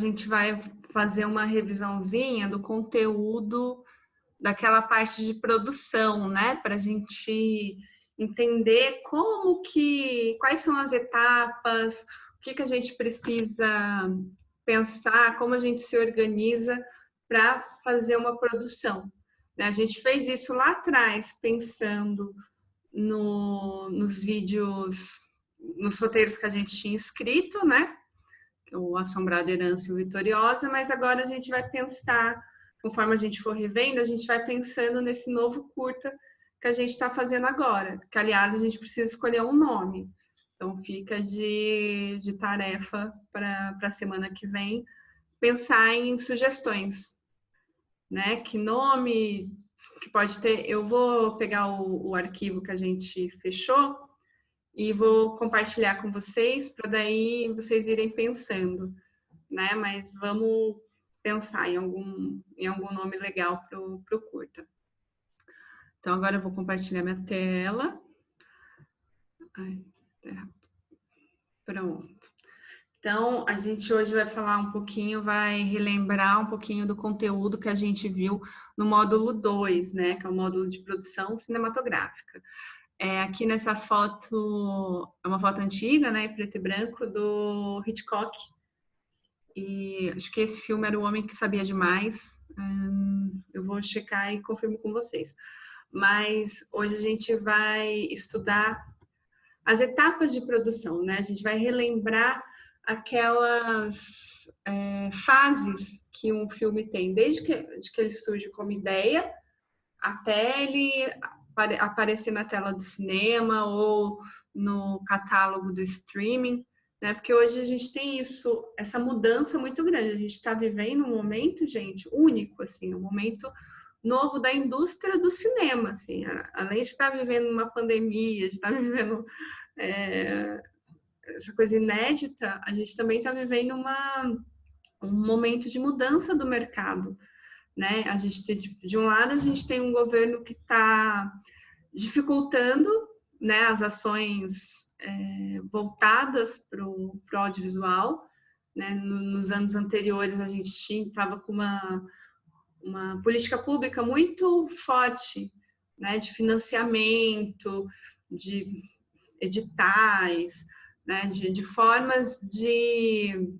gente vai fazer uma revisãozinha do conteúdo daquela parte de produção, né? Para a gente entender quais são as etapas, o que a gente precisa pensar, como a gente se organiza para fazer uma produção. A gente fez isso lá atrás, pensando nos vídeos, nos roteiros que a gente tinha escrito, né? O Assombrada, Herança e o Vitoriosa, mas agora a gente vai pensar, conforme a gente for revendo, a gente vai pensando nesse novo curta que a gente está fazendo agora, que aliás a gente precisa escolher um nome. Então fica de tarefa para a semana que vem pensar em sugestões, né? Que nome que pode ter. Eu vou pegar o arquivo que a gente fechou e vou compartilhar com vocês para daí vocês irem pensando, né? Mas vamos pensar em algum nome legal para o curta. Então agora eu vou compartilhar minha tela. Pronto. Então, a gente hoje vai falar um pouquinho, vai relembrar um pouquinho do conteúdo que a gente viu no módulo 2, né? Que é o módulo de produção cinematográfica. Aqui nessa foto, é uma foto antiga, né? Preto e branco, do Hitchcock. E acho que esse filme era O Homem que Sabia Demais. Eu vou checar e confirmo com vocês. Mas hoje a gente vai estudar as etapas de produção, né? A gente vai relembrar aquelas fases que um filme tem, desde que ele surge como ideia até ele aparecer na tela do cinema ou no catálogo do streaming, né? Porque hoje a gente tem essa mudança muito grande. A gente está vivendo um momento, gente, único, assim, um momento novo da indústria do cinema, assim. Além de estar vivendo uma pandemia, de estar vivendo essa coisa inédita, a gente também está vivendo um momento de mudança do mercado, né? A gente tem, de um lado, a gente tem um governo que está dificultando, né, as ações voltadas para o audiovisual, né? Nos anos anteriores a gente estava com uma política pública muito forte, né, de financiamento, de editais, né, de formas de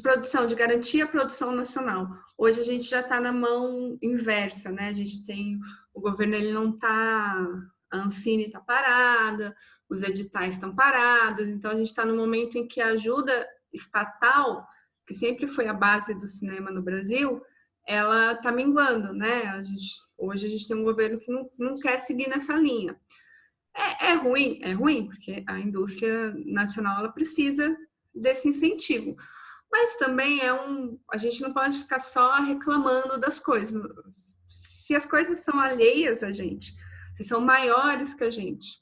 produção, de garantir a produção nacional. Hoje a gente já está na mão inversa, né? A gente tem, o governo ele não está, a Ancine está parada, os editais estão parados, então a gente está no momento em que a ajuda estatal, que sempre foi a base do cinema no Brasil, ela está minguando, né? Hoje a gente tem um governo que não quer seguir nessa linha. É ruim, porque a indústria nacional ela precisa desse incentivo. Mas também a gente não pode ficar só reclamando das coisas. Se as coisas são alheias a gente, se são maiores que a gente,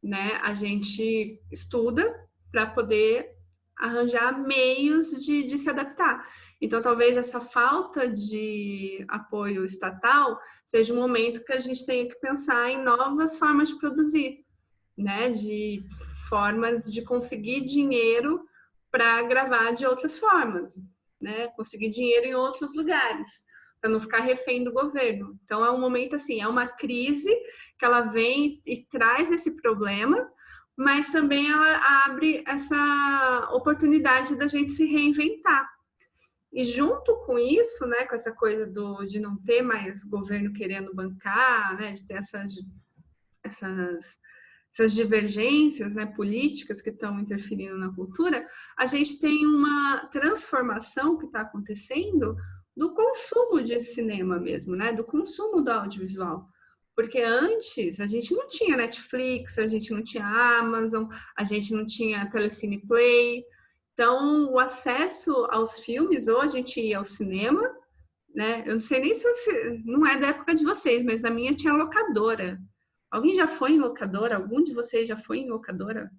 né? A gente estuda para poder arranjar meios de se adaptar. Então, talvez essa falta de apoio estatal seja um momento que a gente tenha que pensar em novas formas de produzir, né? De formas de conseguir dinheiro para gravar de outras formas, né? Conseguir dinheiro em outros lugares, para não ficar refém do governo. Então, é um momento assim, é uma crise que ela vem e traz esse problema, mas também ela abre essa oportunidade da gente se reinventar. E junto com isso, né, com essa coisa de não ter mais governo querendo bancar, né, de ter essas divergências, né, políticas que estão interferindo na cultura, a gente tem uma transformação que está acontecendo do consumo de cinema mesmo, né, do consumo do audiovisual. Porque antes a gente não tinha Netflix, a gente não tinha Amazon, a gente não tinha Telecine Play. Então, o acesso aos filmes, ou a gente ia ao cinema, né? Eu não sei nem se não é da época de vocês, mas na minha tinha locadora. Alguém já foi em locadora? Algum de vocês já foi em locadora?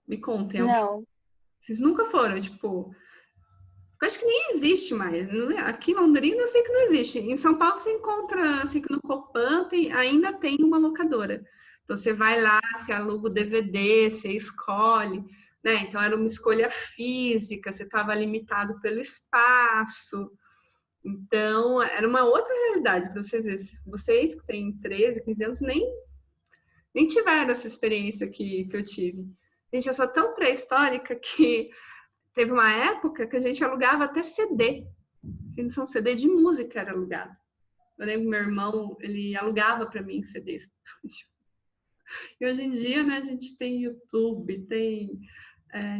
Me contem. Não. Vocês nunca foram, tipo... Eu acho que nem existe mais. Aqui em Londrina eu sei que não existe. Em São Paulo você encontra, assim, que no Copan ainda tem uma locadora. Então você vai lá, você aluga o DVD, você escolhe. né? Então era uma escolha física, você estava limitado pelo espaço. Então, era uma outra realidade para vocês verem. Vocês que têm 13, 15 anos nem tiveram essa experiência que eu tive. Gente, eu sou tão pré-histórica que teve uma época que a gente alugava até CD. Não, CD de música era alugado. Eu lembro que meu irmão, ele alugava para mim CDs. E hoje em dia, né, a gente tem YouTube, tem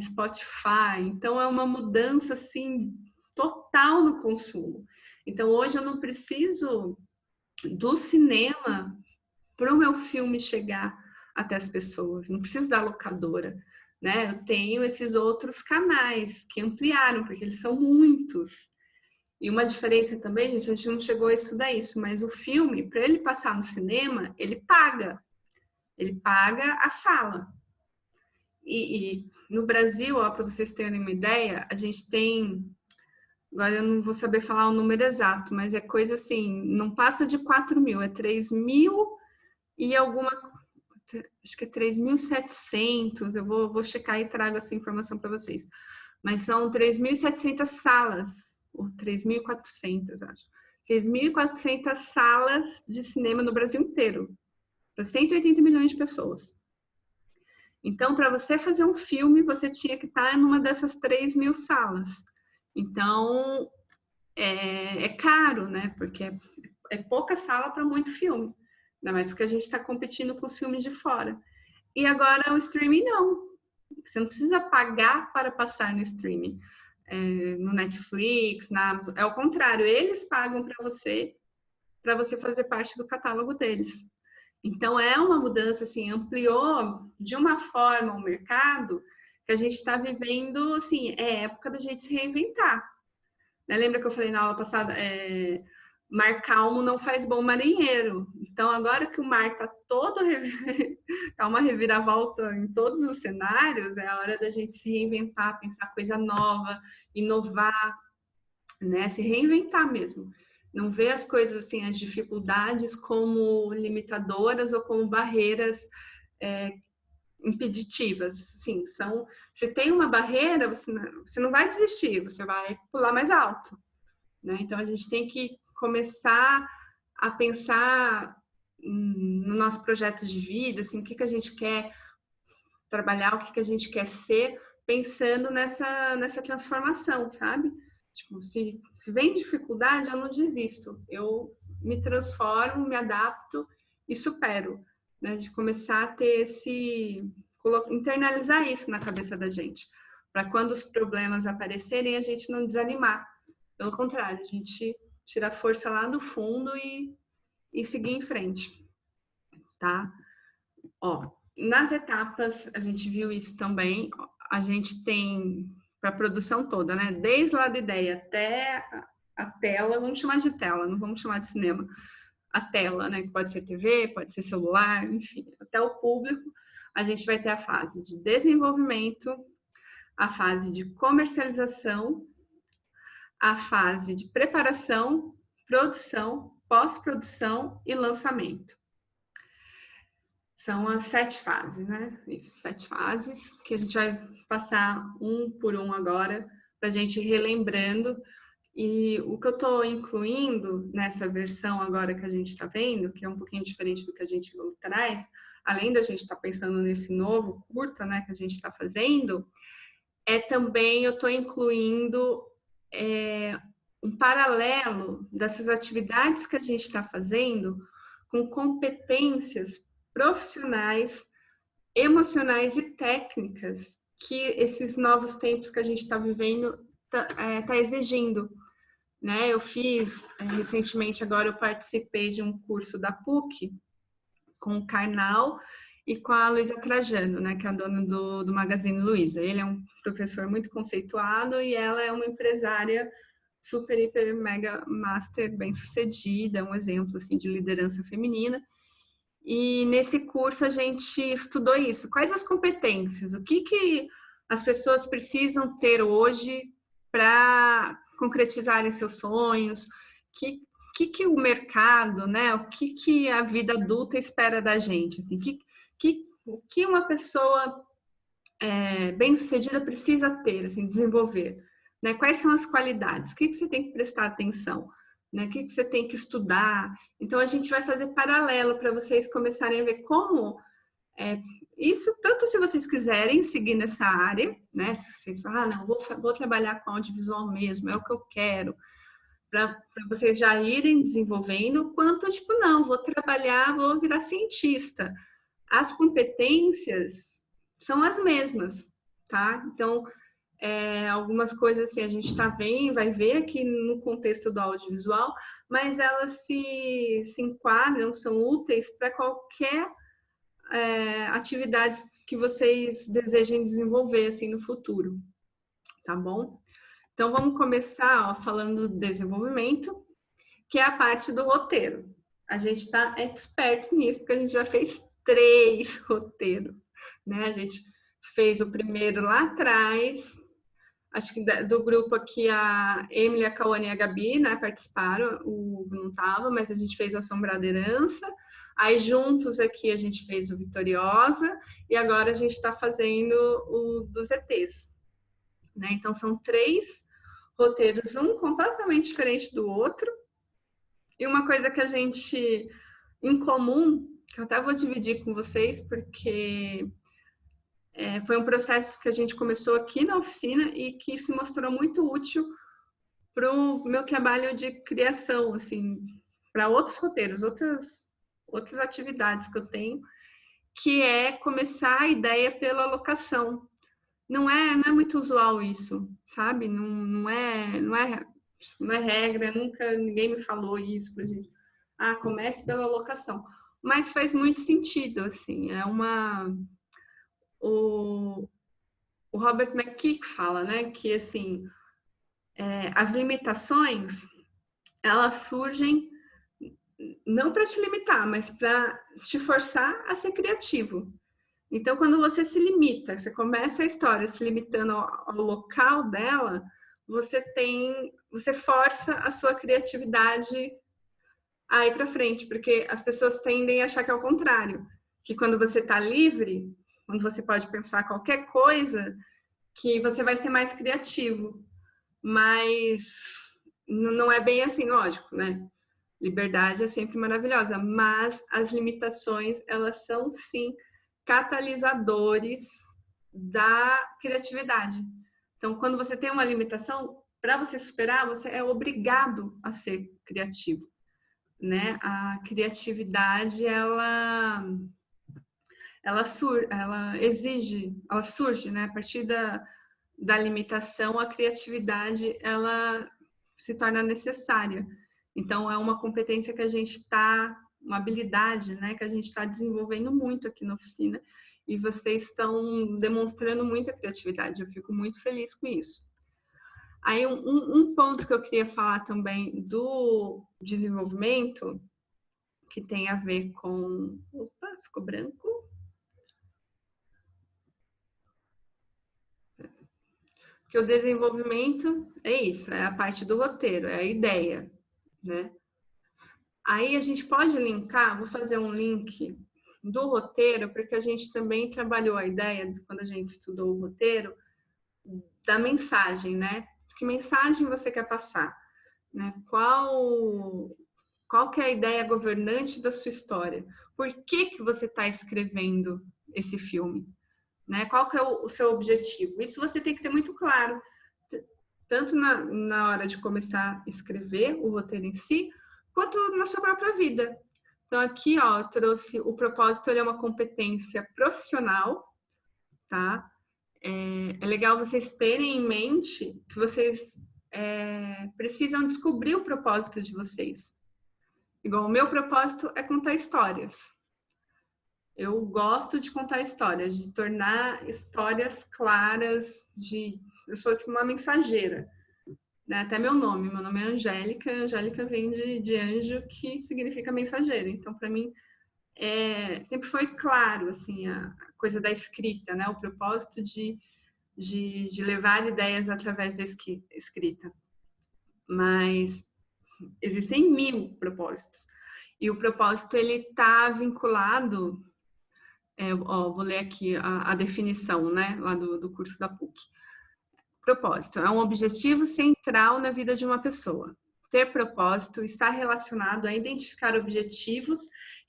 Spotify. Então, é uma mudança, assim, total no consumo. Então, hoje eu não preciso do cinema para o meu filme chegar até as pessoas. Não preciso da locadora, né? Eu tenho esses outros canais que ampliaram, porque eles são muitos. E uma diferença também, gente, a gente não chegou a estudar isso, mas o filme, para ele passar no cinema, ele paga. Ele paga a sala. E no Brasil, para vocês terem uma ideia, a gente tem, agora eu não vou saber falar o número exato, mas é coisa assim, não passa de 4 mil, é 3 mil e alguma, acho que é 3.700, eu vou checar e trago essa informação para vocês. Mas são 3.700 salas, ou 3.400, acho. 3.400 salas de cinema no Brasil inteiro, para 180 milhões de pessoas. Então, para você fazer um filme, você tinha que estar numa dessas 3.000 salas. Então, é caro, né? Porque é pouca sala para muito filme. Ainda mais porque a gente está competindo com os filmes de fora. E agora o streaming não. Você não precisa pagar para passar no streaming. No Netflix, na Amazon. É o contrário, eles pagam para você fazer parte do catálogo deles. Então, é uma mudança, assim, ampliou de uma forma o mercado que a gente está vivendo, assim, é época da gente se reinventar. Né? Lembra que eu falei na aula passada, mar calmo não faz bom marinheiro. Então, agora que o mar está todo, tá uma reviravolta em todos os cenários, é a hora da gente se reinventar, pensar coisa nova, inovar, né? Se reinventar mesmo. Não ver as coisas assim, as dificuldades como limitadoras ou como barreiras impeditivas. Sim, se tem uma barreira, você não vai desistir, você vai pular mais alto. Né? Então a gente tem que começar a pensar no nosso projeto de vida, assim, o que a gente quer trabalhar, o que a gente quer ser, pensando nessa transformação, sabe? Tipo, se vem dificuldade, eu não desisto. Eu me transformo, me adapto e supero. Né? De começar a ter internalizar isso na cabeça da gente. Para quando os problemas aparecerem, a gente não desanimar. Pelo contrário, a gente tirar a força lá do fundo e seguir em frente. Tá? Ó, nas etapas, a gente viu isso também. A gente tem para a produção toda, né? Desde lá da ideia até a tela, vamos chamar de tela, não vamos chamar de cinema. A tela, né? Que pode ser TV, pode ser celular, enfim, até o público. A gente vai ter a fase de desenvolvimento, a fase de comercialização, a fase de preparação, produção, pós-produção e lançamento. São as 7 fases, né? Isso, 7 fases que a gente vai passar um por um agora, para a gente ir relembrando. E o que eu estou incluindo nessa versão agora que a gente está vendo, que é um pouquinho diferente do que a gente viu atrás, além da gente estar pensando nesse novo curta, né, que a gente está fazendo, também eu estou incluindo um paralelo dessas atividades que a gente está fazendo com competências profissionais, emocionais e técnicas que esses novos tempos que a gente está vivendo tá exigindo. Né? Eu fiz, recentemente, agora eu participei de um curso da PUC com o Karnal e com a Luísa Trajano, né, que é a dona do Magazine Luiza. Ele é um professor muito conceituado e ela é uma empresária super, hiper, mega master, bem sucedida, um exemplo assim, de liderança feminina. E nesse curso a gente estudou isso. Quais as competências? O que as pessoas precisam ter hoje para concretizarem seus sonhos? Que o mercado, né? O que a vida adulta espera da gente? Assim, o que uma pessoa bem-sucedida precisa ter, assim, desenvolver? Né? Quais são as qualidades? O que você tem que prestar atenção? Né? O que você tem que estudar? Então, a gente vai fazer paralelo para vocês começarem a ver como isso, tanto se vocês quiserem seguir nessa área, né? Se vocês falam, não, vou trabalhar com audiovisual mesmo, é o que eu quero, para vocês já irem desenvolvendo, quanto, tipo, não, vou trabalhar, vou virar cientista. As competências são as mesmas, tá? Então, algumas coisas assim a gente vai ver aqui no contexto do audiovisual, mas elas se enquadram, são úteis para qualquer atividade que vocês desejem desenvolver assim no futuro, tá bom? Então vamos começar falando do desenvolvimento, que é a parte do roteiro. A gente está expert nisso, porque a gente já fez 3 roteiros, né? A gente fez o primeiro lá atrás, acho que do grupo aqui a Emily, a Cauane e a Gabi, né, participaram, o Hugo não estava, mas a gente fez o Assombrada Herança, aí juntos aqui a gente fez o Vitoriosa, e agora a gente está fazendo o dos ETs, né? Então são 3 roteiros, um completamente diferente do outro, e uma coisa que a gente, em comum, que eu até vou dividir com vocês, porque foi um processo que a gente começou aqui na oficina e que se mostrou muito útil para o meu trabalho de criação, assim, para outros roteiros, outras atividades que eu tenho, que é começar a ideia pela locação. Não é muito usual isso, sabe? Não é regra, nunca ninguém me falou isso pra gente. Comece pela locação. Mas faz muito sentido, assim, o Robert McKee fala, né, que assim, as limitações, elas surgem não para te limitar, mas para te forçar a ser criativo. Então, quando você se limita, você começa a história se limitando ao local dela, você força a sua criatividade a ir para frente, porque as pessoas tendem a achar que é o contrário, que quando você está livre, quando você pode pensar qualquer coisa, que você vai ser mais criativo. Mas não é bem assim, lógico, né? Liberdade é sempre maravilhosa, mas as limitações, elas são sim catalisadores da criatividade. Então, quando você tem uma limitação, para você superar, você é obrigado a ser criativo, né? A criatividade, ela surge, né? A partir da limitação, a criatividade, ela se torna necessária. Então, é uma competência que a gente está, uma habilidade, né, que a gente está desenvolvendo muito aqui na oficina, e vocês estão demonstrando muita criatividade. Eu fico muito feliz com isso. Aí, um ponto que eu queria falar também do desenvolvimento, que tem a ver com... Opa, ficou branco. Porque o desenvolvimento é isso, é a parte do roteiro, é a ideia, né? Aí a gente pode linkar, vou fazer um link do roteiro, porque a gente também trabalhou a ideia, quando a gente estudou o roteiro, da mensagem, né? Que mensagem você quer passar? Né? Qual que é a ideia governante da sua história? Por que você está escrevendo esse filme? Né? Qual que é o seu objetivo? Isso você tem que ter muito claro, tanto na hora de começar a escrever o roteiro em si, quanto na sua própria vida. Então, aqui, ó, eu trouxe o propósito, ele é uma competência profissional, tá? É legal vocês terem em mente que vocês precisam descobrir o propósito de vocês. Igual, o meu propósito é contar histórias. Eu gosto de contar histórias, de tornar histórias claras, eu sou tipo uma mensageira. Né? Até meu nome é Angélica. Angélica vem de anjo, que significa mensageira. Então, para mim, sempre foi claro assim, a coisa da escrita, né? O propósito de levar ideias através da escrita. Mas existem 1000 propósitos. E o propósito, ele está vinculado Vou ler aqui a definição, né, lá do curso da PUC. Propósito é um objetivo central na vida de uma pessoa. Ter propósito está relacionado a identificar objetivos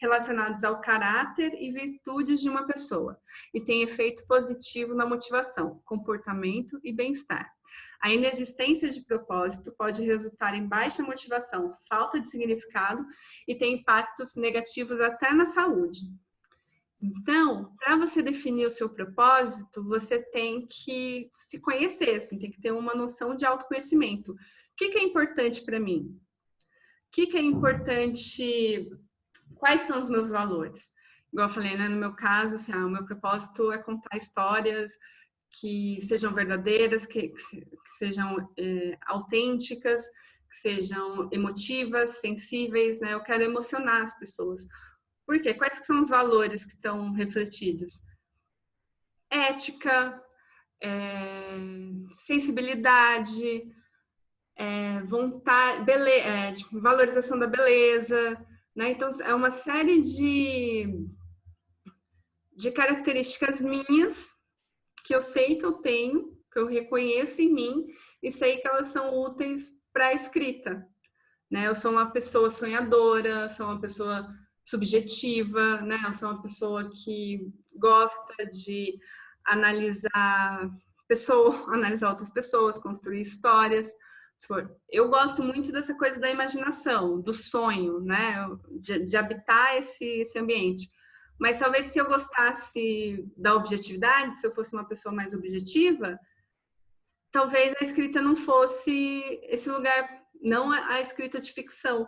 relacionados ao caráter e virtudes de uma pessoa e tem efeito positivo na motivação, comportamento e bem-estar. A inexistência de propósito pode resultar em baixa motivação, falta de significado e tem impactos negativos até na saúde. Então, para você definir o seu propósito, você tem que se conhecer, assim, tem que ter uma noção de autoconhecimento. O que é importante para mim? O que é importante? Quais são os meus valores? Igual eu falei, né? No meu caso, assim, o meu propósito é contar histórias que sejam verdadeiras, que sejam autênticas, que sejam emotivas, sensíveis, né? Eu quero emocionar as pessoas. Por quê? Quais são os valores que estão refletidos? Ética, sensibilidade, vontade, tipo, valorização da beleza, né? Então, é uma série de características minhas que eu sei que eu tenho, que eu reconheço em mim e sei que elas são úteis para a escrita, né? Eu sou uma pessoa sonhadora, sou uma pessoa subjetiva, né? Eu sou uma pessoa que gosta de analisar analisar outras pessoas, construir histórias. Eu gosto muito dessa coisa da imaginação, do sonho, né? De habitar esse ambiente. Mas talvez se eu gostasse da objetividade, se eu fosse uma pessoa mais objetiva, talvez a escrita não fosse esse lugar, não a escrita de ficção,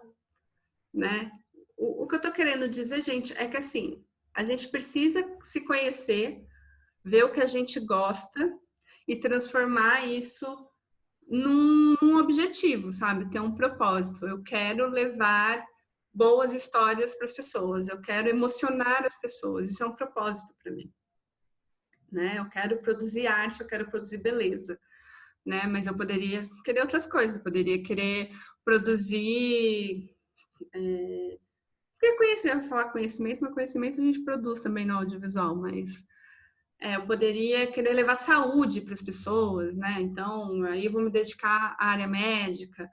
né? O que eu tô querendo dizer, gente, é que assim, a gente precisa se conhecer, ver o que a gente gosta e transformar isso num objetivo, sabe? Ter um propósito. Eu quero levar boas histórias para as pessoas, eu quero emocionar as pessoas, isso é um propósito para mim, né? Eu quero produzir arte, eu quero produzir beleza, né? Mas eu poderia querer outras coisas, eu poderia querer produzir porque conhecer, eu vou falar conhecimento, mas conhecimento a gente produz também no audiovisual, mas eu poderia querer levar saúde para as pessoas, né? Então, aí eu vou me dedicar à área médica.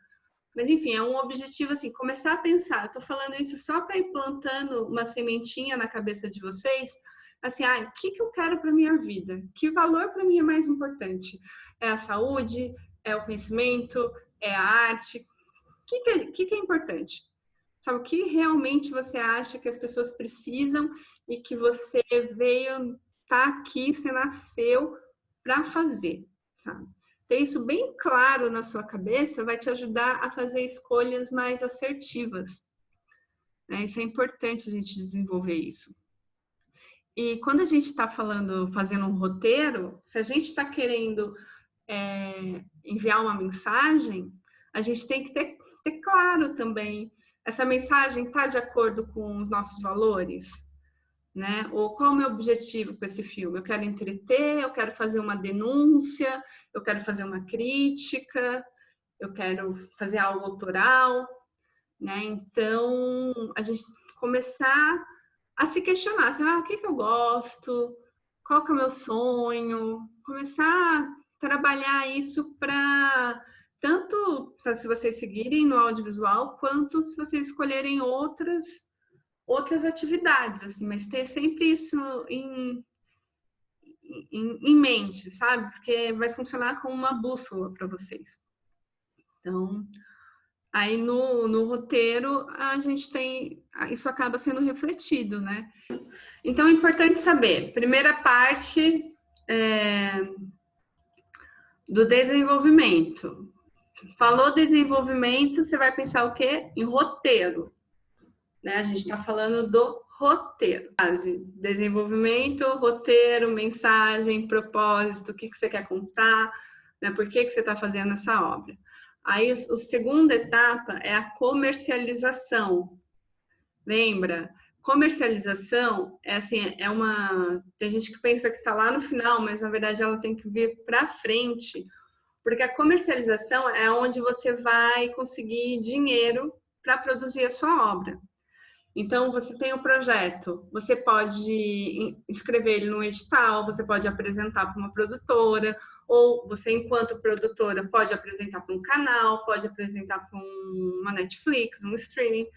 Mas, enfim, é um objetivo, assim, começar a pensar. Eu tô falando isso só para ir plantando uma sementinha na cabeça de vocês, assim, o que eu quero para minha vida? Que valor para mim é mais importante? É a saúde? É o conhecimento? É a arte? O que é importante? Sabe, o que realmente você acha que as pessoas precisam e que você veio, tá aqui, você nasceu para fazer, sabe? Ter isso bem claro na sua cabeça vai te ajudar a fazer escolhas mais assertivas, né? Isso é importante a gente desenvolver isso. E quando a gente está fazendo um roteiro, se a gente está querendo enviar uma mensagem, a gente tem que ter claro também, essa mensagem está de acordo com os nossos valores, né? Ou qual é o meu objetivo com esse filme? Eu quero entreter, eu quero fazer uma denúncia, eu quero fazer uma crítica, eu quero fazer algo autoral, né? Então, a gente começar a se questionar, assim, o que eu gosto, qual que é o meu sonho, começar a trabalhar isso para tanto para se vocês seguirem no audiovisual, quanto se vocês escolherem outras atividades, assim, mas ter sempre isso em mente, sabe? Porque vai funcionar como uma bússola para vocês. Então, aí no roteiro a gente tem, isso acaba sendo refletido, né? Então é importante saber, primeira parte do desenvolvimento. Falou desenvolvimento, você vai pensar o quê? Em roteiro, né? A gente está falando do roteiro. Desenvolvimento, roteiro, mensagem, propósito, o que você quer contar, né? Por que você está fazendo essa obra. Aí, a segunda etapa é a comercialização. Lembra? Comercialização é assim, tem gente que pensa que está lá no final, mas na verdade ela tem que vir para frente, porque a comercialização é onde você vai conseguir dinheiro para produzir a sua obra. Então, você tem o projeto, você pode inscrever ele no edital, você pode apresentar para uma produtora, ou você, enquanto produtora, pode apresentar para um canal, pode apresentar para uma Netflix, um streaming.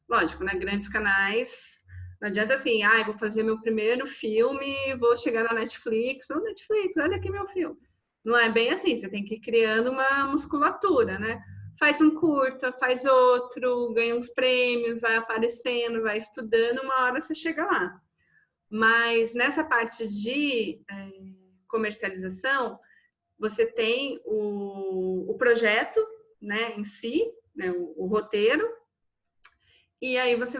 Lógico, né? Grandes canais. Não adianta assim, vou fazer meu primeiro filme, vou chegar na Netflix. Ô, Netflix, olha aqui meu filme. Não é bem assim, você tem que ir criando uma musculatura, né? Faz um curta, faz outro, ganha uns prêmios, vai aparecendo, vai estudando, uma hora você chega lá. Mas nessa parte de comercialização, você tem o projeto, né, em si, né, o roteiro, e aí você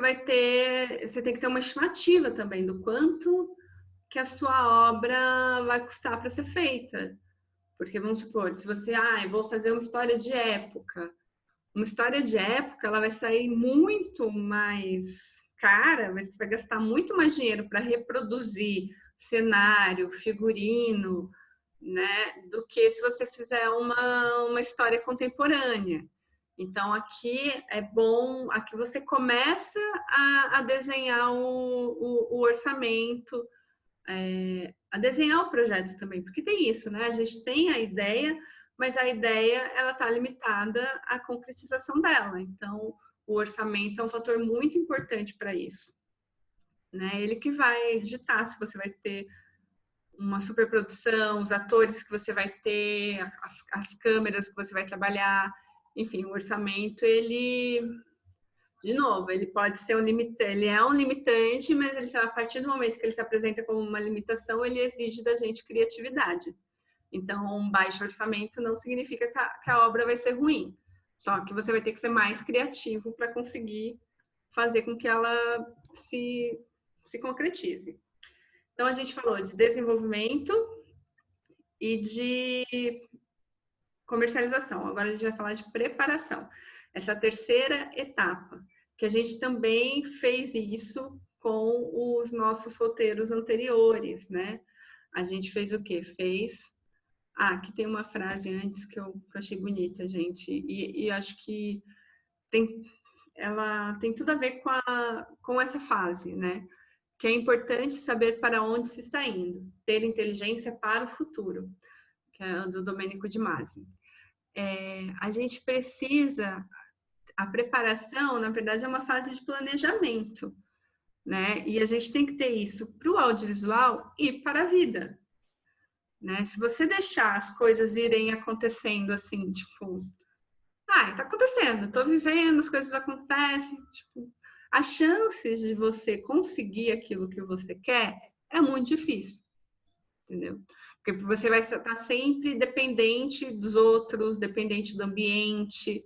tem que ter uma estimativa também do quanto que a sua obra vai custar para ser feita. Porque vamos supor, se você, eu vou fazer uma história de época, ela vai sair muito mais cara, você vai gastar muito mais dinheiro para reproduzir cenário, figurino, né, do que se você fizer uma história contemporânea. Então, aqui é bom, aqui você começa a desenhar o orçamento, a desenhar o projeto também, porque tem isso, né? A gente tem a ideia, mas a ideia ela está limitada à concretização dela. Então, o orçamento é um fator muito importante para isso, né? Ele que vai ditar se você vai ter uma superprodução, os atores que você vai ter, as câmeras que você vai trabalhar, enfim, o orçamento ele de novo, ele pode ser ele é um limitante, mas ele, a partir do momento que ele se apresenta como uma limitação, ele exige da gente criatividade. Então, um baixo orçamento não significa que a obra vai ser ruim. Só que você vai ter que ser mais criativo para conseguir fazer com que ela se concretize. Então, a gente falou de desenvolvimento e de comercialização. Agora a gente vai falar de preparação. Essa terceira etapa, que a gente também fez isso com os nossos roteiros anteriores, né? A gente fez o quê? Aqui tem uma frase antes que eu achei bonita, gente, e acho que ela tem tudo a ver com essa fase, né? Que é importante saber para onde se está indo, ter inteligência para o futuro, que é do Domenico de Masi. A gente precisa, a preparação, na verdade, é uma fase de planejamento, né? E a gente tem que ter isso para o audiovisual e para a vida, né? Se você deixar as coisas irem acontecendo assim, tipo, tá acontecendo, tô vivendo, as coisas acontecem, tipo, as chances de você conseguir aquilo que você quer é muito difícil, entendeu? Porque você vai estar sempre dependente dos outros, dependente do ambiente,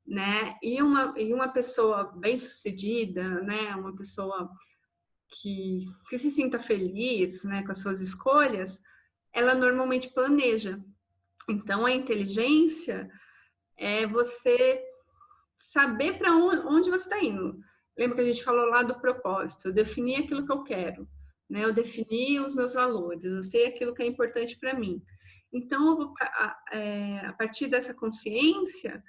né? E uma pessoa bem-sucedida, né? Uma pessoa que se sinta feliz, né, com as suas escolhas, ela normalmente planeja. Então, a inteligência é você saber para onde você está indo. Lembra que a gente falou lá do propósito? Eu defini aquilo que eu quero, né? Eu defini os meus valores, eu sei aquilo que é importante para mim. Então, a partir dessa consciência,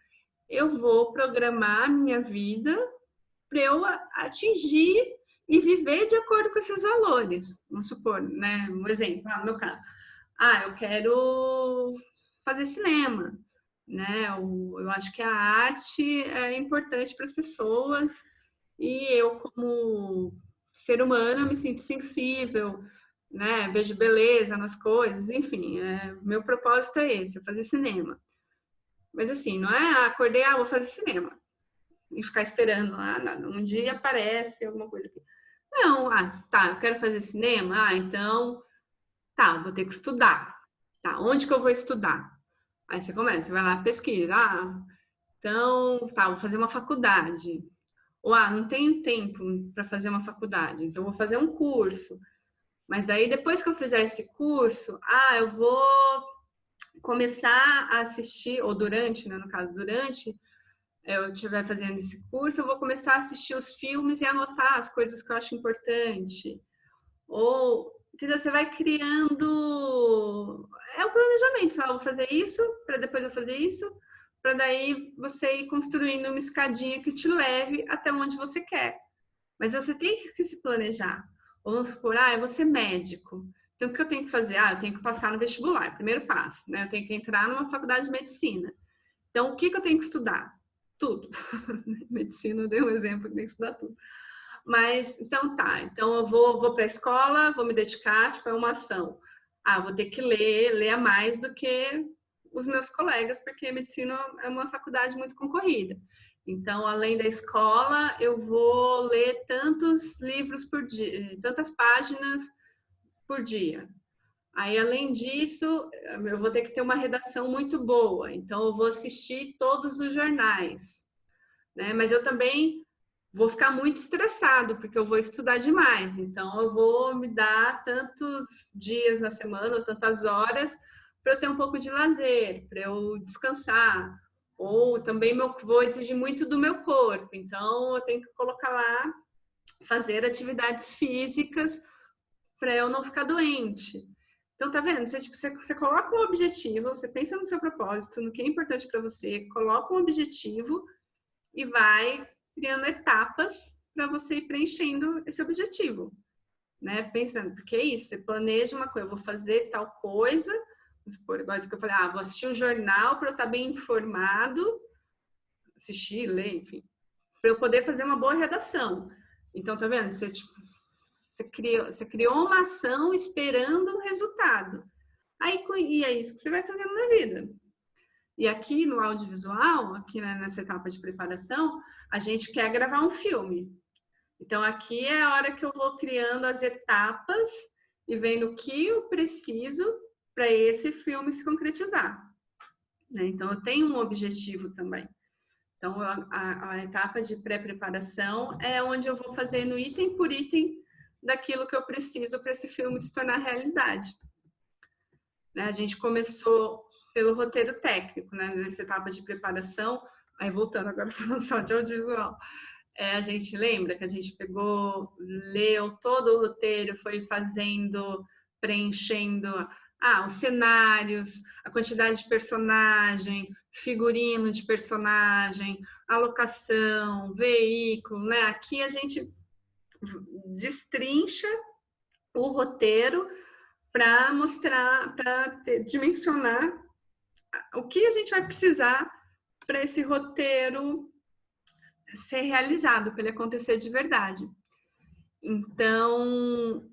eu vou programar a minha vida para eu atingir e viver de acordo com esses valores. Vamos supor, né? Um exemplo, no meu caso. Eu quero fazer cinema, né? Eu acho que a arte é importante para as pessoas e eu, como ser humano, me sinto sensível, né? Vejo beleza nas coisas, enfim, meu propósito é esse, é fazer cinema. Mas assim, não é acordei, vou fazer cinema e ficar esperando lá, nada. Um dia aparece alguma coisa aqui. Não, eu quero fazer cinema, então, vou ter que estudar. Tá, onde que eu vou estudar? Aí você começa, você vai lá, pesquisa. Então, vou fazer uma faculdade. Ou, não tenho tempo para fazer uma faculdade, então vou fazer um curso. Mas aí, depois que eu fizer esse curso, eu vou começar a assistir, ou durante, né, no caso, durante eu estiver fazendo esse curso, eu vou começar a assistir os filmes e anotar as coisas que eu acho importante. Ou, entendeu? Você vai criando. É o planejamento. Eu vou fazer isso, para depois eu fazer isso, para daí você ir construindo uma escadinha que te leve até onde você quer. Mas você tem que se planejar. Vamos supor, eu vou ser médico. Então, o que eu tenho que fazer? Eu tenho que passar no vestibular, primeiro passo, né? Eu tenho que entrar numa faculdade de medicina. Então, o que eu tenho que estudar? Tudo. Medicina, eu dei um exemplo que tem que estudar tudo. Mas, então tá. Então, eu vou para a escola, vou me dedicar, tipo, é uma ação. Vou ter que ler a mais do que os meus colegas, porque medicina é uma faculdade muito concorrida. Então, além da escola, eu vou ler tantos livros por dia, tantas páginas por dia. Aí, além disso, eu vou ter que ter uma redação muito boa. Então, eu vou assistir todos os jornais, né? Mas eu também vou ficar muito estressado, porque eu vou estudar demais. Então, eu vou me dar tantos dias na semana, tantas horas, para eu ter um pouco de lazer, para eu descansar. Ou também vou exigir muito do meu corpo. Então, eu tenho que colocar lá, fazer atividades físicas para eu não ficar doente. Então, tá vendo? Você coloca um objetivo, você pensa no seu propósito, no que é importante para você, coloca um objetivo e vai criando etapas para você ir preenchendo esse objetivo, né? Pensando, porque é isso, você planeja uma coisa, eu vou fazer tal coisa, vamos supor, igual isso que eu falei, vou assistir um jornal para eu estar bem informado, assistir, ler, enfim, para eu poder fazer uma boa redação. Então, tá vendo? Você criou uma ação esperando um resultado. E é isso que você vai fazendo na vida. E aqui no audiovisual, aqui nessa etapa de preparação, a gente quer gravar um filme. Então, aqui é a hora que eu vou criando as etapas e vendo o que eu preciso para esse filme se concretizar. Né? Então, eu tenho um objetivo também. Então, a etapa de pré-preparação é onde eu vou fazendo item por item daquilo que eu preciso para esse filme se tornar realidade. Né? A gente começou pelo roteiro técnico, né? Nessa etapa de preparação, aí voltando agora falando só de audiovisual, a gente lembra que a gente pegou, leu todo o roteiro, foi fazendo, preenchendo os cenários, a quantidade de personagem, figurino de personagem, alocação, veículo, né? Aqui a gente destrincha o roteiro para mostrar, para dimensionar o que a gente vai precisar para esse roteiro ser realizado, para ele acontecer de verdade. Então,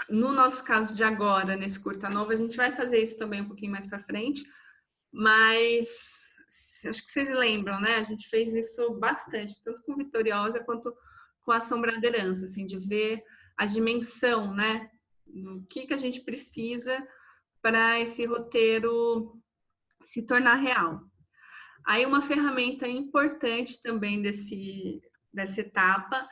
no nosso caso de agora, nesse curta novo, a gente vai fazer isso também um pouquinho mais para frente, mas acho que vocês lembram, né? A gente fez isso bastante, tanto com Vitoriosa quanto com a Sombradeirança, assim, de ver a dimensão, né? O que a gente precisa para esse roteiro se tornar real. Aí uma ferramenta importante também dessa etapa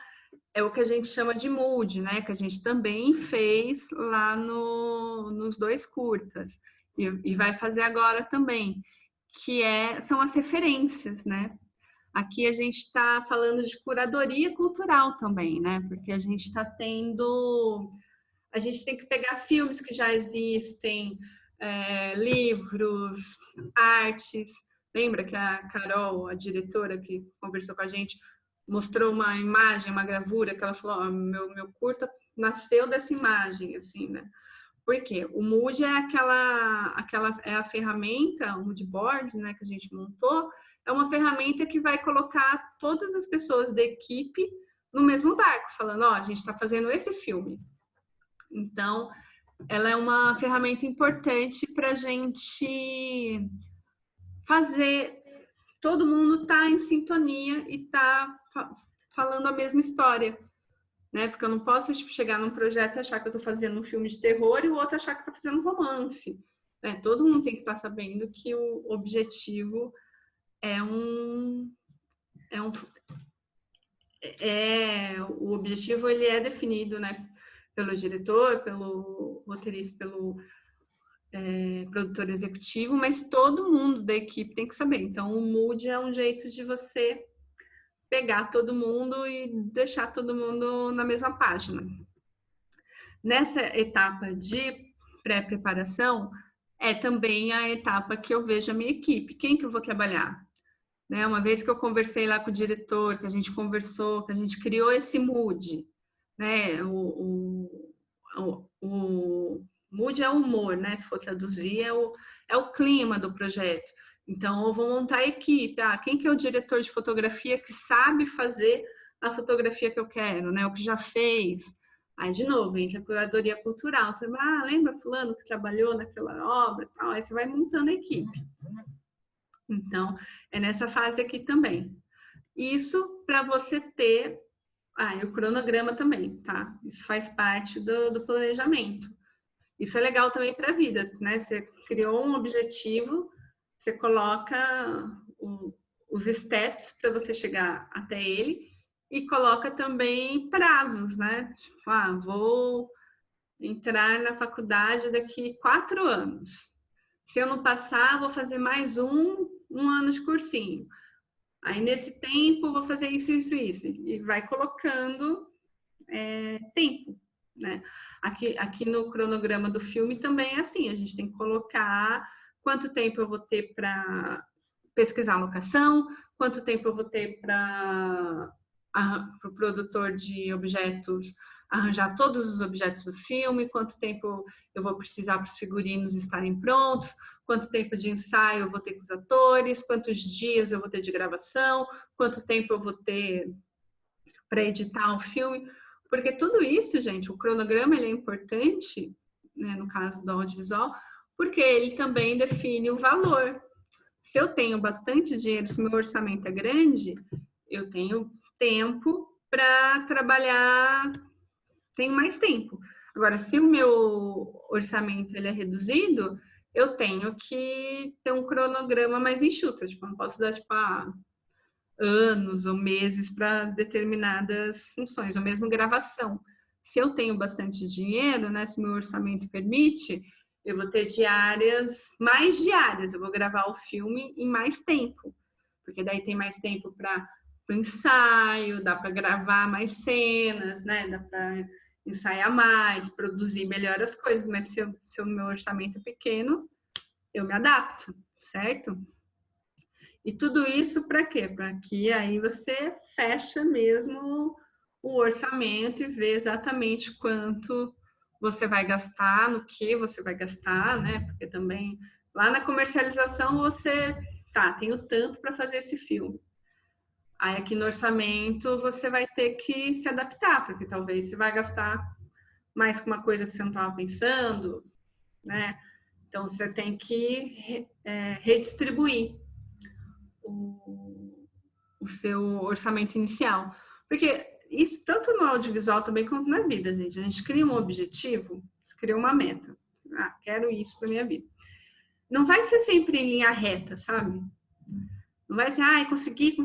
é o que a gente chama de Mood, né? Que a gente também fez lá nos 2 curtas e vai fazer agora também, que são as referências, né? Aqui a gente está falando de curadoria cultural também, né? Porque a gente tem que pegar filmes que já existem, livros, artes. Lembra que a Carol, a diretora que conversou com a gente, mostrou uma imagem, uma gravura, que ela falou, meu curta nasceu dessa imagem, assim, né? Por quê? O Mood é a ferramenta, o Mood Board, né, que a gente montou, é uma ferramenta que vai colocar todas as pessoas da equipe no mesmo barco, falando, a gente está fazendo esse filme. Então, ela é uma ferramenta importante para a gente fazer todo mundo estar em sintonia e estar falando a mesma história, né? Porque eu não posso chegar num projeto e achar que eu estou fazendo um filme de terror e o outro achar que está fazendo um romance. Né? Todo mundo tem que estar sabendo que o objetivo o objetivo ele é definido, né? Pelo diretor, pelo roteirista, pelo produtor executivo, mas todo mundo da equipe tem que saber. Então, o Mood é um jeito de você pegar todo mundo e deixar todo mundo na mesma página. Nessa etapa de pré-preparação, é também a etapa que eu vejo a minha equipe. Quem que eu vou trabalhar? né? Uma vez que eu conversei lá com o diretor, que a gente conversou, que a gente criou esse mood, né? O mood é o humor, né? Se for traduzir, é o clima do projeto. Então, eu vou montar a equipe. Ah, quem que é o diretor de fotografia que sabe fazer a fotografia que eu quero, né? O que já fez. Aí, de novo, entra a curadoria cultural. Você vai, lembra fulano que trabalhou naquela obra e tal? Aí você vai montando a equipe. Então, é nessa fase aqui também. Isso para você ter... e o cronograma também, tá? Isso faz parte do planejamento. Isso é legal também para a vida, né? Você criou um objetivo, você coloca os steps para você chegar até ele e coloca também prazos, né? Tipo, vou entrar na faculdade daqui 4 anos. Se eu não passar, vou fazer mais um ano de cursinho. Aí, nesse tempo, vou fazer isso. E vai colocando tempo, né? Aqui no cronograma do filme também é assim, a gente tem que colocar quanto tempo eu vou ter para pesquisar a locação, quanto tempo eu vou ter para o produtor de objetos arranjar todos os objetos do filme, quanto tempo eu vou precisar para os figurinos estarem prontos, quanto tempo de ensaio eu vou ter com os atores, quantos dias eu vou ter de gravação, quanto tempo eu vou ter para editar o filme, porque tudo isso, gente, o cronograma ele é importante, né, no caso do audiovisual, porque ele também define o valor. Se eu tenho bastante dinheiro, se meu orçamento é grande, eu tenho tempo para trabalhar, tenho mais tempo. Agora, se o meu orçamento ele é reduzido, eu tenho que ter um cronograma mais enxuto. Tipo, não posso dar, tipo, anos ou meses para determinadas funções, ou mesmo gravação. Se eu tenho bastante dinheiro, né, se meu orçamento permite, eu vou ter mais diárias, eu vou gravar o filme em mais tempo, porque daí tem mais tempo para o ensaio, dá para gravar mais cenas, né, dá para ensaiar mais, produzir melhor as coisas, mas se o meu orçamento é pequeno, eu me adapto, certo? E tudo isso para quê? Para que aí você fecha mesmo o orçamento e vê exatamente quanto você vai gastar, no que você vai gastar, né? Porque também lá na comercialização você tenho tanto para fazer esse filme. Aí aqui no orçamento você vai ter que se adaptar, porque talvez você vai gastar mais com uma coisa que você não estava pensando, né? Então você tem que redistribuir o seu orçamento inicial. Porque isso, tanto no audiovisual também quanto na vida, gente. A gente cria um objetivo, cria uma meta. Quero isso para minha vida. Não vai ser sempre em linha reta, sabe? Não vai ser, consegui.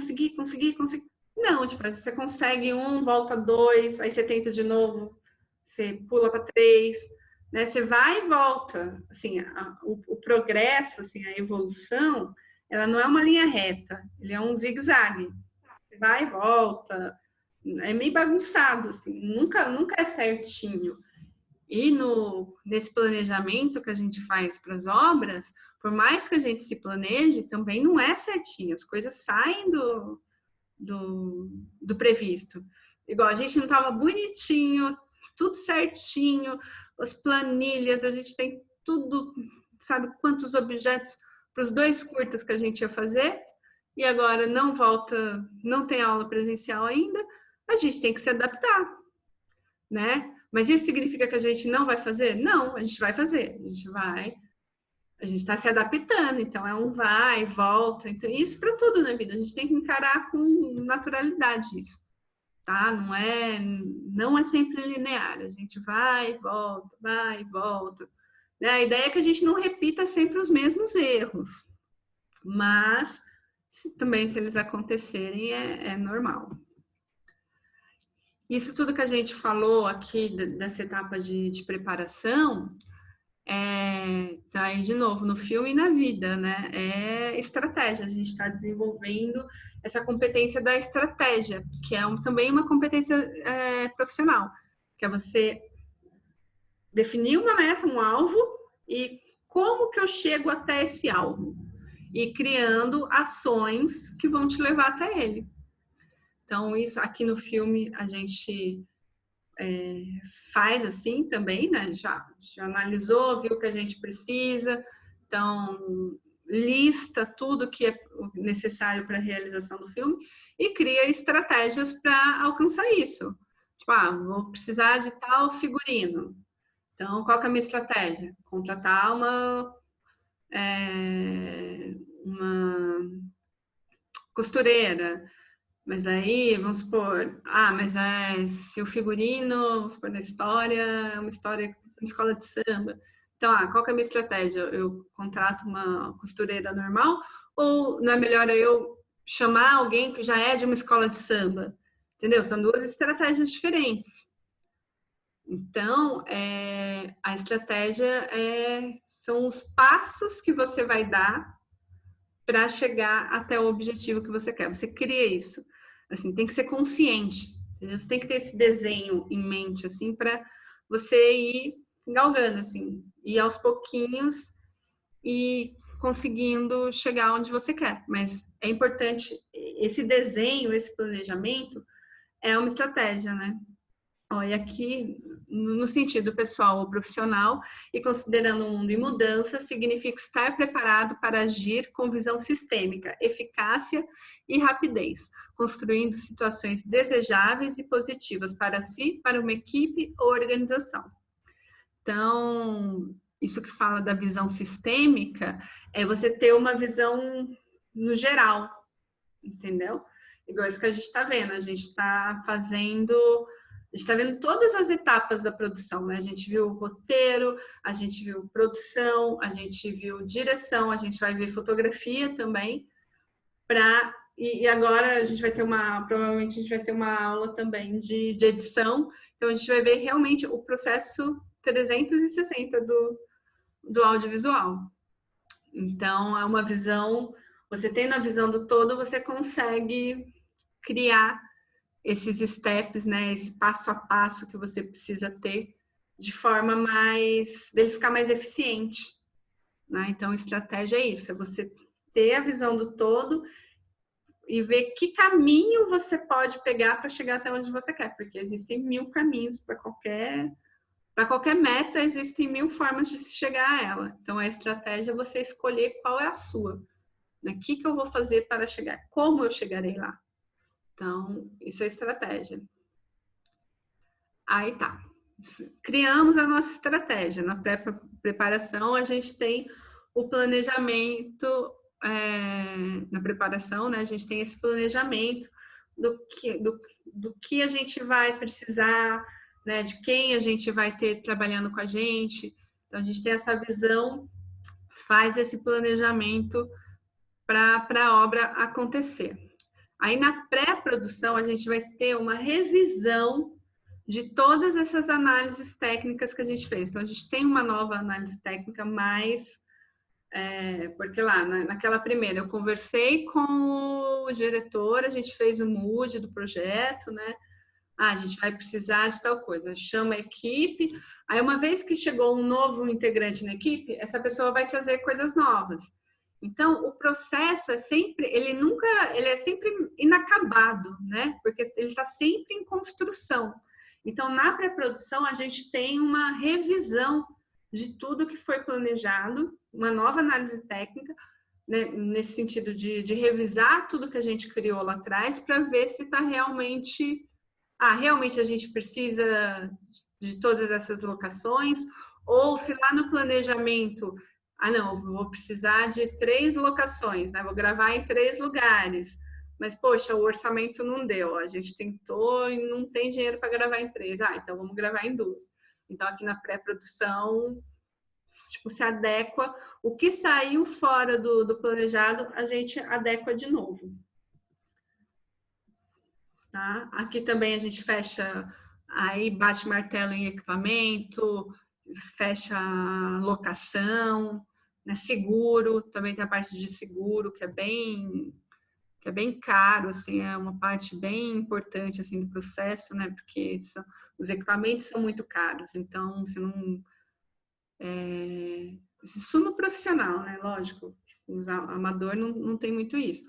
Não, tipo, você consegue 1, volta 2, aí você tenta de novo, você pula para 3, né? Você vai e volta. Assim, o progresso, assim, a evolução, ela não é uma linha reta, ele é um zigue-zague. Você vai e volta, é meio bagunçado, assim, nunca é certinho. E nesse planejamento que a gente faz para as obras, por mais que a gente se planeje, também não é certinho, as coisas saem do previsto. Igual, a gente não estava bonitinho, tudo certinho, as planilhas, a gente tem tudo, sabe quantos objetos para os 2 curtas que a gente ia fazer, e agora não tem aula presencial ainda, a gente tem que se adaptar, né? Mas isso significa que a gente não vai fazer? Não, a gente vai fazer, a gente está se adaptando, então é um vai e volta, então isso para tudo na vida, a gente tem que encarar com naturalidade isso, tá? Não é sempre linear, a gente vai e volta. Né? A ideia é que a gente não repita sempre os mesmos erros, mas também se eles acontecerem é normal. Isso tudo que a gente falou aqui dessa etapa de preparação, tá aí de novo no filme e na vida, né? É estratégia. A gente está desenvolvendo essa competência da estratégia, que é também uma competência profissional, que é você definir uma meta, um alvo, e como que eu chego até esse alvo. e criando ações que vão te levar até ele. Então, isso aqui no filme a gente faz assim também, né? Já analisou, viu o que a gente precisa, então lista tudo que é necessário para a realização do filme e cria estratégias para alcançar isso. Tipo, vou precisar de tal figurino. Então, qual que é a minha estratégia? Contratar uma costureira. Mas aí, vamos supor, se o figurino, vamos supor, na história, é uma escola de samba. Então, qual que é a minha estratégia? Eu contrato uma costureira normal ou não é melhor eu chamar alguém que já é de uma escola de samba? Entendeu? São duas estratégias diferentes. Então, a estratégia são os passos que você vai dar para chegar até o objetivo que você quer. Você cria isso. Assim, tem que ser consciente. Entendeu? Você tem que ter esse desenho em mente, assim, para você ir galgando, assim, e aos pouquinhos e conseguindo chegar onde você quer. Mas é importante esse desenho, esse planejamento é uma estratégia, né? Olha, aqui, no sentido pessoal ou profissional, e considerando um mundo em mudança, significa estar preparado para agir com visão sistêmica, eficácia e rapidez, construindo situações desejáveis e positivas para si, para uma equipe ou organização. Então, isso que fala da visão sistêmica é você ter uma visão no geral, entendeu? Igual isso que a gente está vendo, a gente está vendo todas as etapas da produção, né? A gente viu o roteiro, a gente viu produção, a gente viu direção, a gente vai ver fotografia também, e agora a gente vai ter provavelmente a gente vai ter uma aula também de edição, então a gente vai ver realmente o processo 360 do audiovisual. Então, é uma visão, você tendo a visão do todo, você consegue criar esses steps, né, esse passo a passo que você precisa ter de forma dele ficar mais eficiente, né? Então, estratégia é isso, é você ter a visão do todo e ver que caminho você pode pegar para chegar até onde você quer, porque existem 1000 caminhos para qualquer meta, existem 1000 formas de se chegar a ela. Então, a estratégia é você escolher qual é a sua. O que eu vou fazer para chegar? Como eu chegarei lá? Então, isso é estratégia. Aí tá. Criamos a nossa estratégia. Na pré-preparação, a gente tem o planejamento. Na preparação, né? A gente tem esse planejamento do que a gente vai precisar, né? De quem a gente vai ter trabalhando com a gente. Então, a gente tem essa visão, faz esse planejamento para a obra acontecer. Aí, na pré-produção, a gente vai ter uma revisão de todas essas análises técnicas que a gente fez. Então, a gente tem uma nova análise técnica, porque lá, naquela primeira, eu conversei com o diretor, a gente fez o mood do projeto, né? A gente vai precisar de tal coisa, chama a equipe. Aí, uma vez que chegou um novo integrante na equipe, essa pessoa vai trazer coisas novas. Então, o processo ele é sempre inacabado, né? Porque ele está sempre em construção. Então, na pré-produção, a gente tem uma revisão de tudo que foi planejado, uma nova análise técnica, né? Nesse sentido de revisar tudo que a gente criou lá atrás para ver se está realmente a gente precisa de todas essas locações, ou se lá no planejamento, não, vou precisar de 3 locações, né? Vou gravar em 3 lugares. Mas, poxa, o orçamento não deu. A gente tentou e não tem dinheiro para gravar em 3. Então vamos gravar em 2. Então, aqui na pré-produção, se adequa. O que saiu fora do planejado, a gente adequa de novo. Tá? Aqui também a gente fecha, aí bate martelo em equipamento, fecha locação, né? Seguro, também tem a parte de seguro, que é bem caro, assim, é uma parte bem importante assim do processo, né? Porque os equipamentos são muito caros, então você não isso no profissional, né? Lógico. amador não tem muito isso.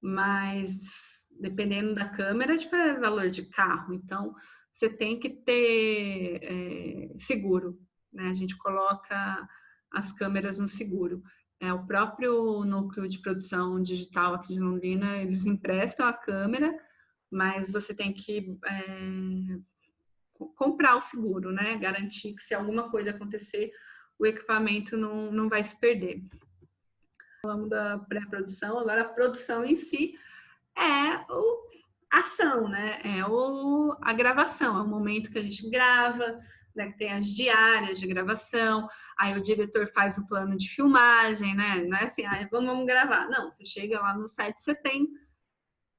Mas dependendo da câmera, tipo, é valor de carro. Então, você tem que ter seguro, né? A gente coloca as câmeras no seguro. O próprio núcleo de produção digital aqui de Londrina, eles emprestam a câmera, mas você tem que comprar o seguro, né? Garantir que se alguma coisa acontecer, o equipamento não vai se perder. Falamos da pré-produção, agora a produção em si é a ação, né? A gravação, é o momento que a gente grava, né? Que tem as diárias de gravação, aí o diretor faz o plano de filmagem, né? Não é assim, vamos gravar. Não, você chega lá no set, você tem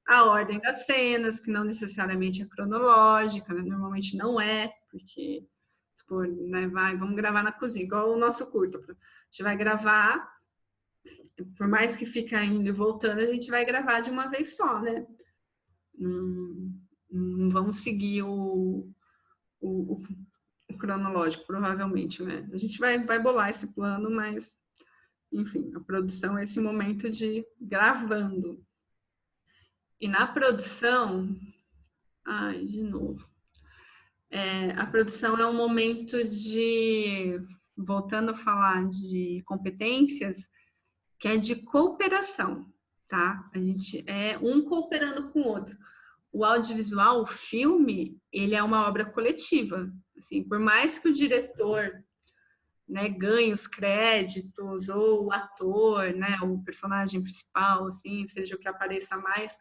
a ordem das cenas, que não necessariamente é cronológica, né? Normalmente não é, porque né, vamos gravar na cozinha, igual o nosso curto. A gente vai gravar, por mais que fica indo e voltando, a gente vai gravar de uma vez só, né? Não vamos seguir o cronológico, provavelmente, né? A gente vai bolar esse plano, mas, enfim, a produção é esse momento de gravando. E na produção, de novo, a produção é um momento de, voltando a falar de competências, que é de cooperação, tá? A gente é um cooperando com o outro. O audiovisual, o filme, ele é uma obra coletiva. Assim, por mais que o diretor, né, ganhe os créditos, ou o ator, né, o personagem principal, assim, seja o que apareça mais,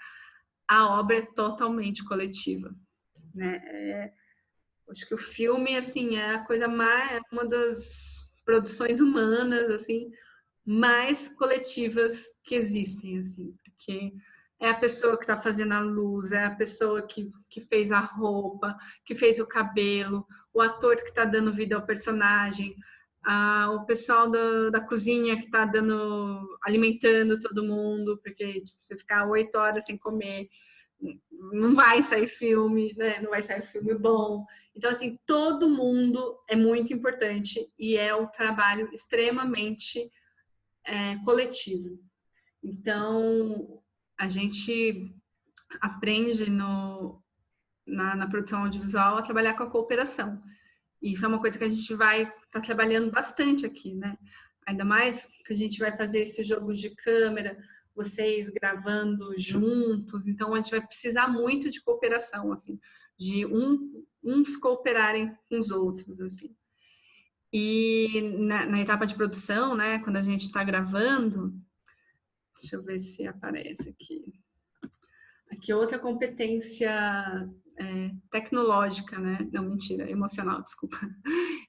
a obra é totalmente coletiva, né? Acho que o filme, assim, é a coisa mais, uma das produções humanas, assim, mais coletivas que existem, assim, porque é a pessoa que está fazendo a luz, é a pessoa que fez a roupa, que fez o cabelo, o ator que está dando vida ao personagem, o pessoal da cozinha que está alimentando todo mundo, porque tipo, você ficar 8 horas sem comer, não vai sair filme, né? Não vai sair filme bom. Então, assim, todo mundo é muito importante e é um trabalho extremamente coletivo. Então, a gente aprende na produção audiovisual a trabalhar com a cooperação. E isso é uma coisa que a gente vai estar trabalhando bastante aqui, né? Ainda mais que a gente vai fazer esse jogo de câmera, vocês gravando juntos, então a gente vai precisar muito de cooperação, assim, de uns cooperarem com os outros, assim. E na etapa de produção, né, quando a gente está gravando, deixa eu ver se aparece aqui. Aqui outra competência tecnológica, né? Não, mentira, emocional, desculpa.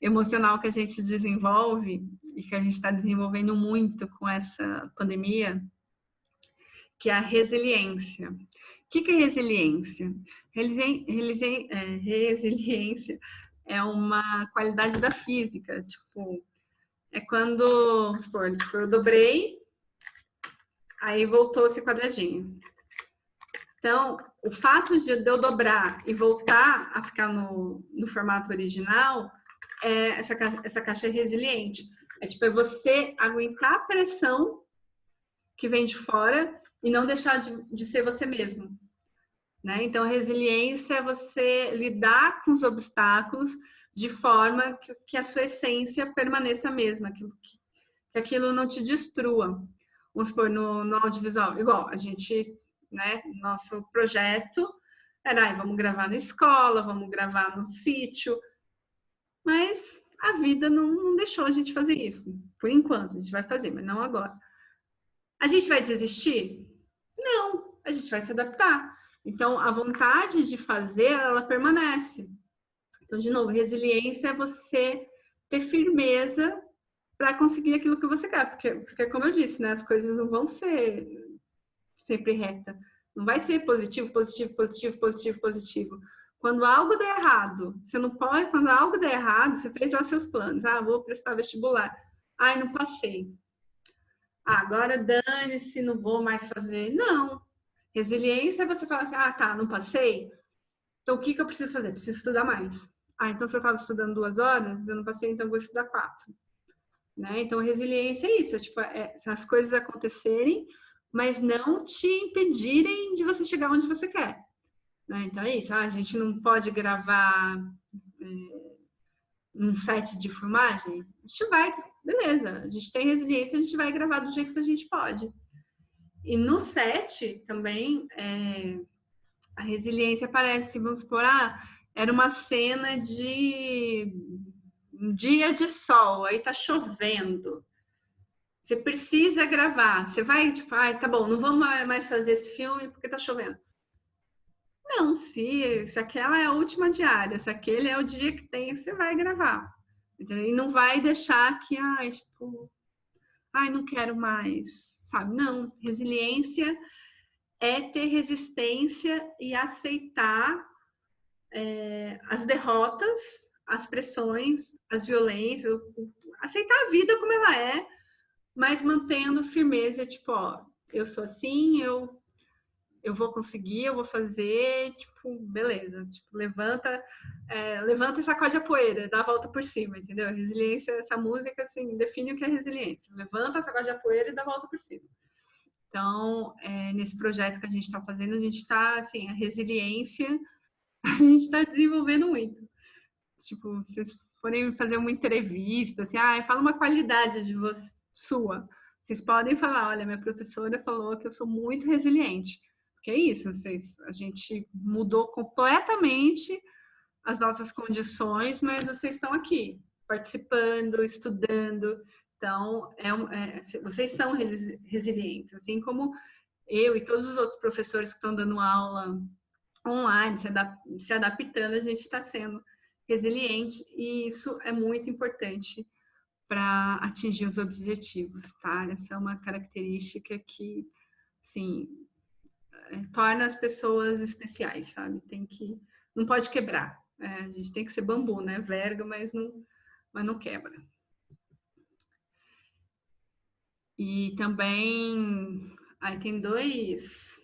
Emocional que a gente desenvolve e que a gente está desenvolvendo muito com essa pandemia, que é a resiliência. O que é resiliência? Resiliência é uma qualidade da física. Tipo, é quando, vamos supor, tipo, eu dobrei, aí voltou esse quadradinho. Então, o fato de eu dobrar e voltar a ficar no formato original, essa caixa é resiliente. É tipo, é você aguentar a pressão que vem de fora e não deixar de ser você mesmo. Né? Então, a resiliência é você lidar com os obstáculos de forma que a sua essência permaneça a mesma, que aquilo não te destrua. Vamos supor, no audiovisual, igual a gente, né, nosso projeto era, vamos gravar na escola, vamos gravar no sítio, mas a vida não deixou a gente fazer isso. Por enquanto, a gente vai fazer, mas não agora. A gente vai desistir? Não, a gente vai se adaptar. Então, a vontade de fazer, ela permanece. Então, de novo, resiliência é você ter firmeza para conseguir aquilo que você quer. Porque, como eu disse, né, as coisas não vão ser sempre reta. Não vai ser positivo, positivo, positivo, positivo, positivo. Quando algo der errado, você não pode, quando algo der errado, você fez lá seus planos. Vou prestar vestibular. Não passei. Agora dane-se, não vou mais fazer. Não. Resiliência é você falar assim, não passei? Então, o que eu preciso fazer? Preciso estudar mais. Então, se eu estava estudando 2 horas, eu não passei, então eu vou estudar 4. né? Então, resiliência é isso, tipo, as coisas acontecerem, mas não te impedirem de você chegar onde você quer, né? Então é isso, a gente não pode gravar um set de filmagem, a gente vai, beleza, a gente tem resiliência, a gente vai gravar do jeito que a gente pode. E no set também, a resiliência parece, vamos supor, era uma cena de um dia de sol, aí tá chovendo. Você precisa gravar. Você vai, tipo, tá bom, não vamos mais fazer esse filme porque tá chovendo. Não, se aquela é a última diária, se aquele é o dia que tem, você vai gravar. Entendeu? E não vai deixar que, tipo, não quero mais, sabe? Não, resiliência é ter resistência e aceitar as derrotas, as pressões, as violências, aceitar a vida como ela é, mas mantendo firmeza, tipo, eu sou assim, eu vou conseguir, eu vou fazer, tipo, beleza, tipo, levanta e sacode a poeira, dá a volta por cima, entendeu? Resiliência, essa música, assim, define o que é resiliência. Levanta, sacode a poeira e dá a volta por cima. Então, nesse projeto que a gente está fazendo, a gente está, assim, a resiliência, a gente está desenvolvendo muito. Tipo, se vocês forem fazer uma entrevista, assim, fala uma qualidade de você, sua. Vocês podem falar, olha, minha professora falou que eu sou muito resiliente. Porque é isso, a gente mudou completamente as nossas condições, mas vocês estão aqui, participando, estudando. Então, vocês são resilientes, assim como eu e todos os outros professores que estão dando aula online, se adaptando, a gente está sendo resiliente e isso é muito importante para atingir os objetivos, tá? Essa é uma característica que, assim, torna as pessoas especiais, sabe? Não pode quebrar. A gente tem que ser bambu, né? Verga, mas não quebra. E também, aí tem dois,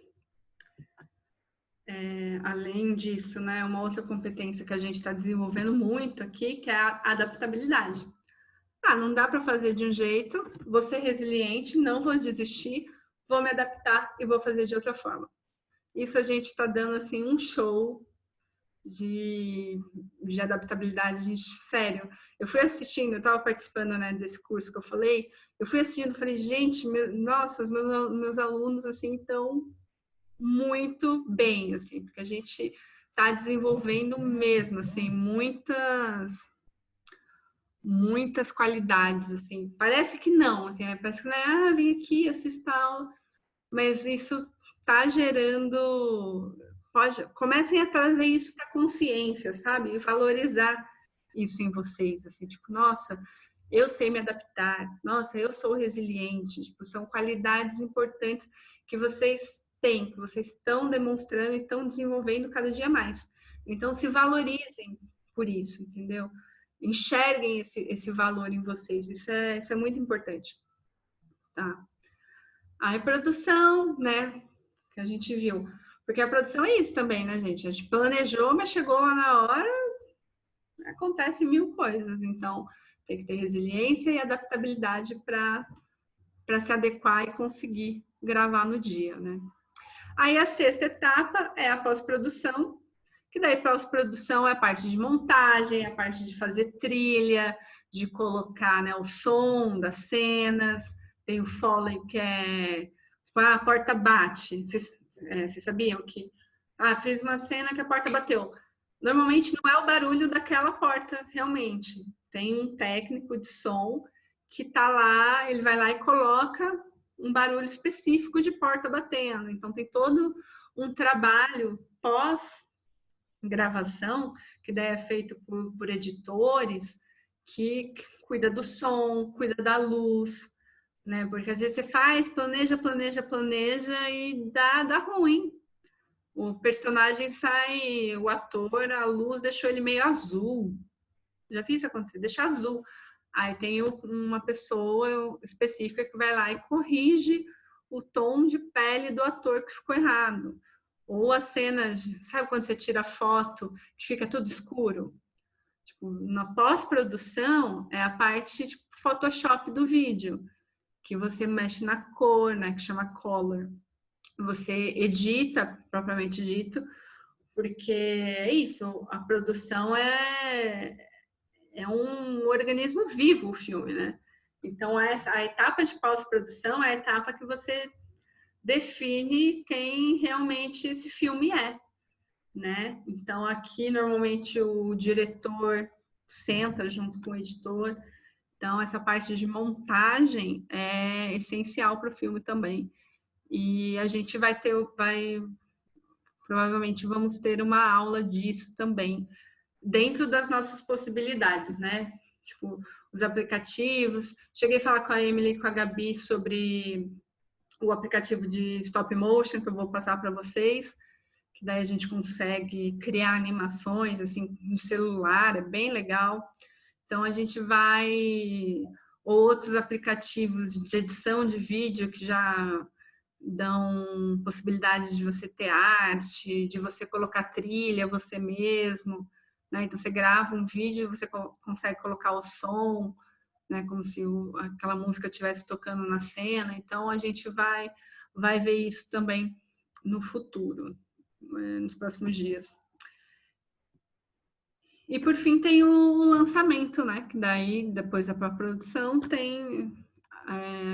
além disso, né? Uma outra competência que a gente está desenvolvendo muito aqui, que é a adaptabilidade. Não dá para fazer de um jeito, vou ser resiliente, não vou desistir, vou me adaptar e vou fazer de outra forma. Isso a gente está dando assim um show de adaptabilidade, gente, sério. Eu fui assistindo, eu estava participando, né, desse curso que eu falei, eu fui assistindo, falei, gente, nossa, os meus alunos assim estão muito bem, assim, porque a gente está desenvolvendo mesmo, assim, muitas qualidades, assim. Parece que não, assim, parece que não é, vem aqui, assista a aula, mas isso está gerando. Comecem a trazer isso para a consciência, sabe? E valorizar isso em vocês, assim, tipo, nossa, eu sei me adaptar, nossa, eu sou resiliente, tipo, são qualidades importantes que vocês têm, que vocês estão demonstrando e estão desenvolvendo cada dia mais. Então, se valorizem por isso, entendeu? Enxerguem esse valor em vocês, isso é muito importante, tá? A reprodução, né, que a gente viu, porque a produção é isso também, né, gente? A gente planejou, mas chegou lá na hora, acontece mil coisas, então tem que ter resiliência e adaptabilidade para se adequar e conseguir gravar no dia, né? Aí a sexta etapa é a pós-produção, que daí pós-produção é a parte de montagem, a parte de fazer trilha, de colocar, né, o som das cenas, tem o Foley, que é tipo, a porta bate. Vocês sabiam que fez uma cena que a porta bateu. Normalmente não é o barulho daquela porta, realmente. Tem um técnico de som que tá lá, ele vai lá e coloca um barulho específico de porta batendo. Então tem todo um trabalho pós gravação, que daí é feito por editores, que cuida do som, cuida da luz, né? Porque às vezes você faz, planeja e dá ruim. O personagem sai, o ator, a luz deixou ele meio azul. Já fiz isso acontecer, deixa azul. Aí tem uma pessoa específica que vai lá e corrige o tom de pele do ator que ficou errado. Ou a cena, sabe quando você tira foto que fica tudo escuro? Tipo, na pós-produção é a parte tipo, Photoshop do vídeo, que você mexe na cor, né, que chama color. Você edita, propriamente dito, porque é isso, a produção é um organismo vivo, o filme, né? Então, a etapa de pós-produção é a etapa que você define quem realmente esse filme é, né? Então, aqui, normalmente, o diretor senta junto com o editor. Então, essa parte de montagem é essencial para o filme também. E a gente provavelmente vamos ter uma aula disso também, dentro das nossas possibilidades, né? Tipo, os aplicativos. Cheguei a falar com a Emily e com a Gabi sobre o aplicativo de stop motion que eu vou passar para vocês, que daí a gente consegue criar animações assim no celular, é bem legal. Então a gente vai outros aplicativos de edição de vídeo que já dão possibilidade de você ter arte, de você colocar trilha você mesmo, né? Então você grava um vídeo e você consegue colocar o som, né? Como se aquela música estivesse tocando na cena. Então a gente vai ver isso também no futuro, nos próximos dias. E por fim tem o lançamento, né? Que daí depois da produção tem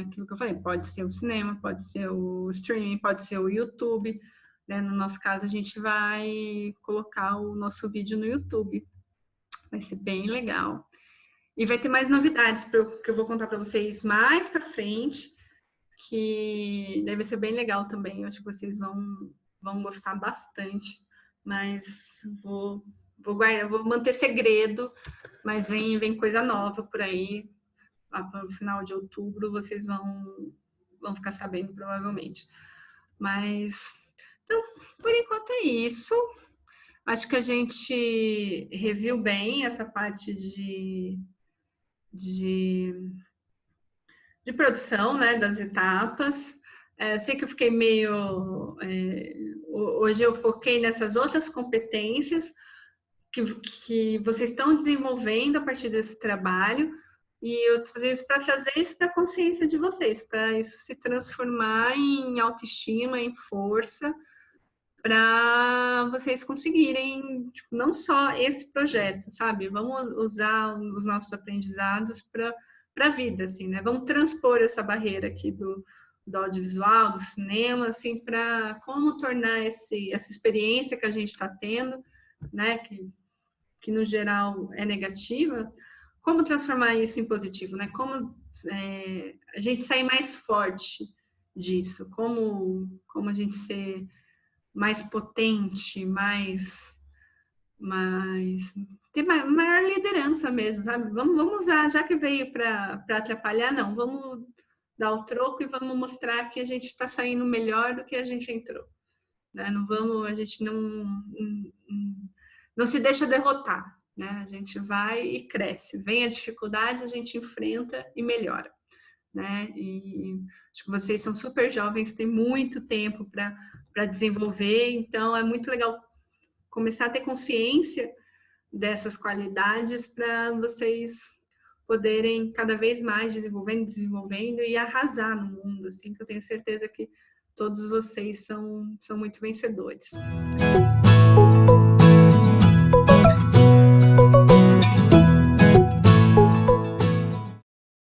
aquilo que eu falei, pode ser o cinema, pode ser o streaming, pode ser o YouTube, né? No nosso caso, a gente vai colocar o nosso vídeo no YouTube. Vai ser bem legal. E vai ter mais novidades que eu vou contar para vocês mais para frente, que deve ser bem legal também. Eu acho que vocês vão gostar bastante, mas vou guardar, vou manter segredo, mas vem coisa nova por aí. Lá para o final de outubro vocês vão ficar sabendo provavelmente. Mas então, por enquanto é isso. Acho que a gente reviu bem essa parte de produção, né, das etapas. Sei que eu fiquei meio... hoje eu foquei nessas outras competências que vocês estão desenvolvendo a partir desse trabalho, e eu estou fazendo isso para trazer isso para a consciência de vocês, para isso se transformar em autoestima, em força, para vocês conseguirem, tipo, não só esse projeto, sabe? Vamos usar os nossos aprendizados para a vida, assim, né? Vamos transpor essa barreira aqui do audiovisual, do cinema, assim, para como tornar essa experiência que a gente está tendo, né? Que no geral é negativa, como transformar isso em positivo, né? Como a gente sair mais forte disso, como a gente ser mais potente, ter maior liderança mesmo, sabe? Vamos usar, já que veio para atrapalhar, não, vamos dar o troco e vamos mostrar que a gente está saindo melhor do que a gente entrou, né? A gente não se deixa derrotar, né? A gente vai e cresce. Vem a dificuldade, a gente enfrenta e melhora, né? E acho que vocês são super jovens, têm muito tempo para desenvolver, então é muito legal começar a ter consciência dessas qualidades para vocês poderem cada vez mais desenvolvendo e arrasar no mundo, assim, que eu tenho certeza que todos vocês são muito vencedores.